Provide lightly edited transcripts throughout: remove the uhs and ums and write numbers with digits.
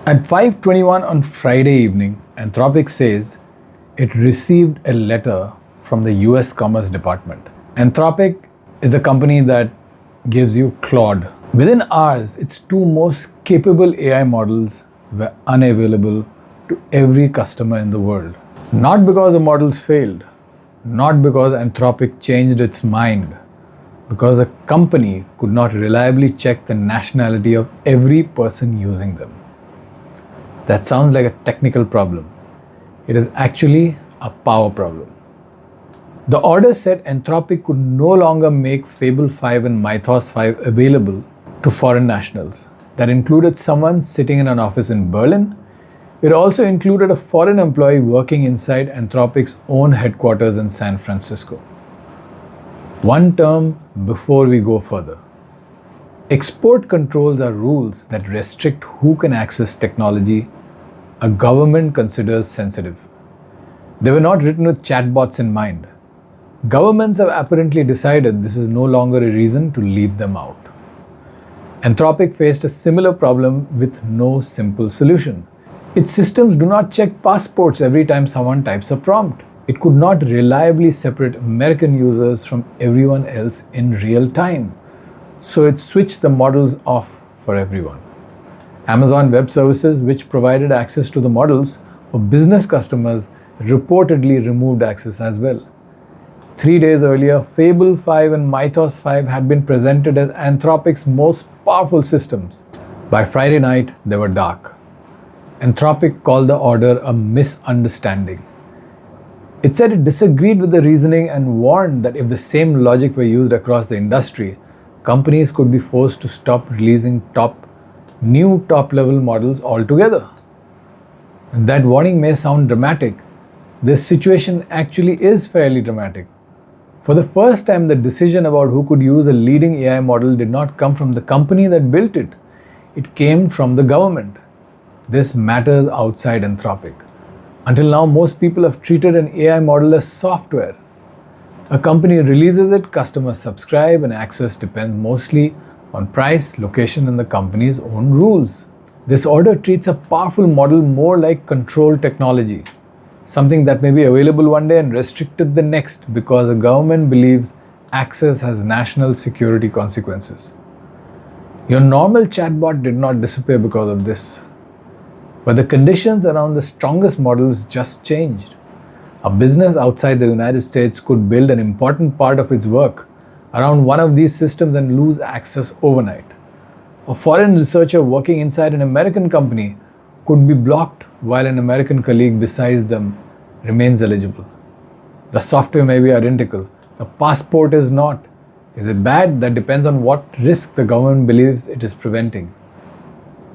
At 5:21 on Friday evening, Anthropic says it received a letter from the US Commerce Department. Anthropic is the company that gives you Claude. Within hours, its two most capable AI models were unavailable to every customer in the world. Not because the models failed, not because Anthropic changed its mind, because the company could not reliably check the nationality of every person using them. That sounds like a technical problem. It is actually a power problem. The order said Anthropic could no longer make Fable 5 and Mythos 5 available to foreign nationals. That included someone sitting in an office in Berlin. It also included a foreign employee working inside Anthropic's own headquarters in San Francisco. One term before we go further. Export controls are rules that restrict who can access technology a government considers sensitive. They were not written with chatbots in mind. Governments have apparently decided this is no longer a reason to leave them out. Anthropic faced a similar problem with no simple solution. Its systems do not check passports every time someone types a prompt. It could not reliably separate American users from everyone else in real time. So it switched the models off for everyone. Amazon Web Services, which provided access to the models for business customers, reportedly removed access as well. 3 days earlier, Fable 5 and Mythos 5 had been presented as Anthropic's most powerful systems. By Friday night, they were dark. Anthropic called the order a misunderstanding. It said it disagreed with the reasoning and warned that if the same logic were used across the industry, companies could be forced to stop releasing new top-level models altogether. That warning may sound dramatic. This situation actually is fairly dramatic. For the first time, the decision about who could use a leading AI model did not come from the company that built it. It came from the government. This matters outside Anthropic. Until now, most people have treated an AI model as software. A company releases it, customers subscribe, and access depends mostly on price, location, and the company's own rules. This order treats a powerful model more like control technology, something that may be available one day and restricted the next because a government believes access has national security consequences. Your normal chatbot did not disappear because of this, but the conditions around the strongest models just changed. A business outside the United States could build an important part of its work around one of these systems and lose access overnight. A foreign researcher working inside an American company could be blocked while an American colleague beside them remains eligible. The software may be identical. The passport is not. Is it bad? That depends on what risk the government believes it is preventing.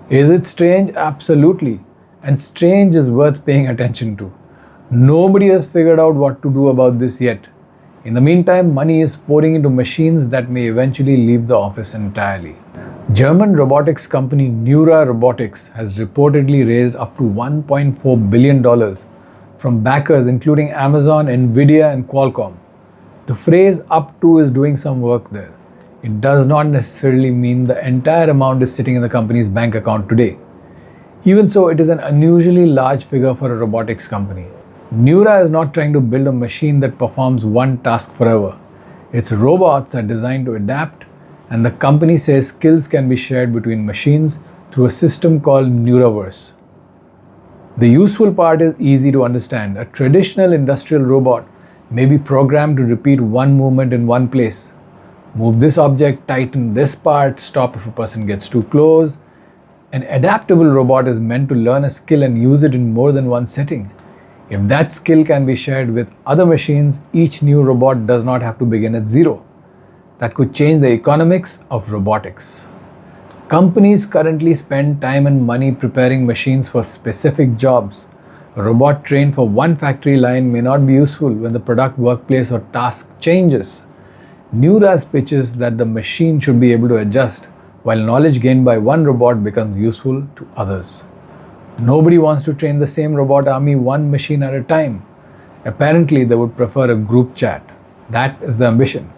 Is it strange? Absolutely. And strange is worth paying attention to. Nobody has figured out what to do about this yet. In the meantime, money is pouring into machines that may eventually leave the office entirely. German robotics company Neura Robotics has reportedly raised up to $1.4 billion from backers including Amazon, Nvidia, and Qualcomm. The phrase "up to" is doing some work there. It does not necessarily mean the entire amount is sitting in the company's bank account today. Even so, it is an unusually large figure for a robotics company. Neura is not trying to build a machine that performs one task forever. Its robots are designed to adapt, and the company says skills can be shared between machines through a system called Neuraverse. The useful part is easy to understand. A traditional industrial robot may be programmed to repeat one movement in one place. Move this object, tighten this part, stop if a person gets too close. An adaptable robot is meant to learn a skill and use it in more than one setting. If that skill can be shared with other machines, each new robot does not have to begin at zero. That could change the economics of robotics. Companies currently spend time and money preparing machines for specific jobs. A robot trained for one factory line may not be useful when the product, workplace, or task changes. Neura's pitches that the machine should be able to adjust, while knowledge gained by one robot becomes useful to others. Nobody wants to train the same robot army one machine at a time. Apparently, they would prefer a group chat. That is the ambition.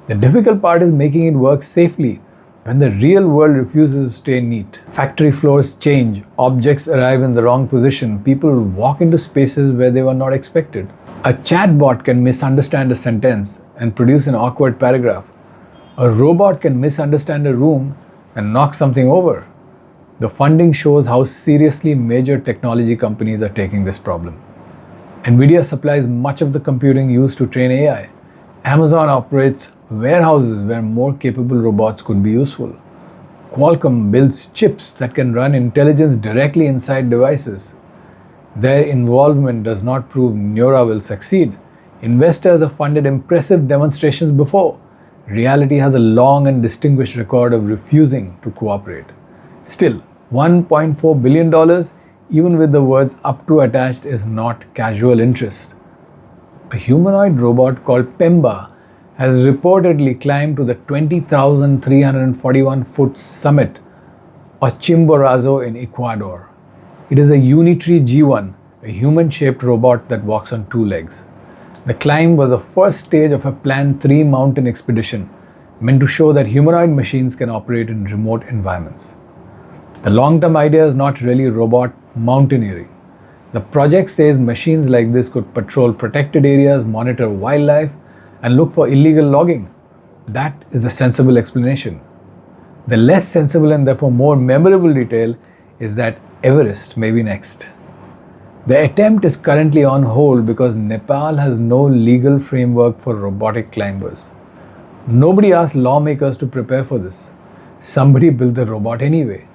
The difficult part is making it work safely. when the real world refuses to stay neat. Factory floors change, objects arrive in the wrong position, people walk into spaces where they were not expected. A chatbot can misunderstand a sentence and produce an awkward paragraph. A robot can misunderstand a room and knock something over. The funding shows how seriously major technology companies are taking this problem. Nvidia supplies much of the computing used to train AI. Amazon operates warehouses where more capable robots could be useful. Qualcomm builds chips that can run intelligence directly inside devices. Their involvement does not prove Neura will succeed. Investors have funded impressive demonstrations before. Reality has a long and distinguished record of refusing to cooperate. Still, $1.4 billion, even with the words up to attached, is not casual interest. A humanoid robot called Pemba has reportedly climbed to the 20,341-foot summit of Chimborazo in Ecuador. It is a Unitree G1, a human-shaped robot that walks on two legs. The climb was the first stage of a planned 3-mountain expedition meant to show that humanoid machines can operate in remote environments. The long-term idea is not really robot mountaineering. The project says machines like this could patrol protected areas, monitor wildlife, and look for illegal logging. That is a sensible explanation. The less sensible and therefore more memorable detail is that Everest may be next. The attempt is currently on hold because Nepal has no legal framework for robotic climbers. Nobody asked lawmakers to prepare for this. Somebody built the robot anyway.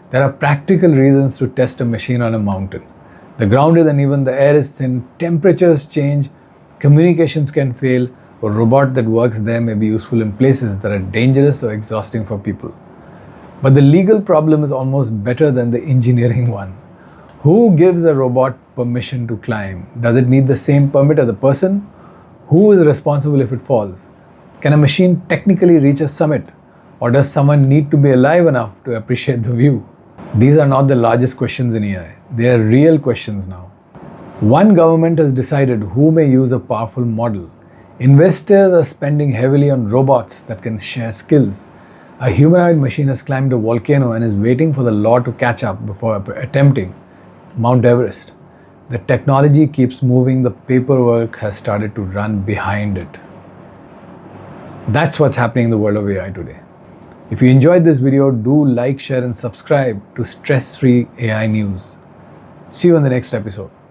There are practical reasons to test a machine on a mountain. The ground is uneven, the air is thin, temperatures change, communications can fail. A robot that works there may be useful in places that are dangerous or exhausting for people. But the legal problem is almost better than the engineering one. Who gives a robot permission to climb? Does it need the same permit as a person? Who is responsible if it falls? Can a machine technically reach a summit? Or does someone need to be alive enough to appreciate the view? These are not the largest questions in AI. They are real questions now. One government has decided who may use a powerful model. Investors are spending heavily on robots that can share skills. A humanoid machine has climbed a volcano and is waiting for the law to catch up before attempting Mount Everest. The technology keeps moving, the paperwork has started to run behind it. That's what's happening in the world of AI today. If you enjoyed this video, do like, share, and subscribe to Stress-Free AI News. See you in the next episode.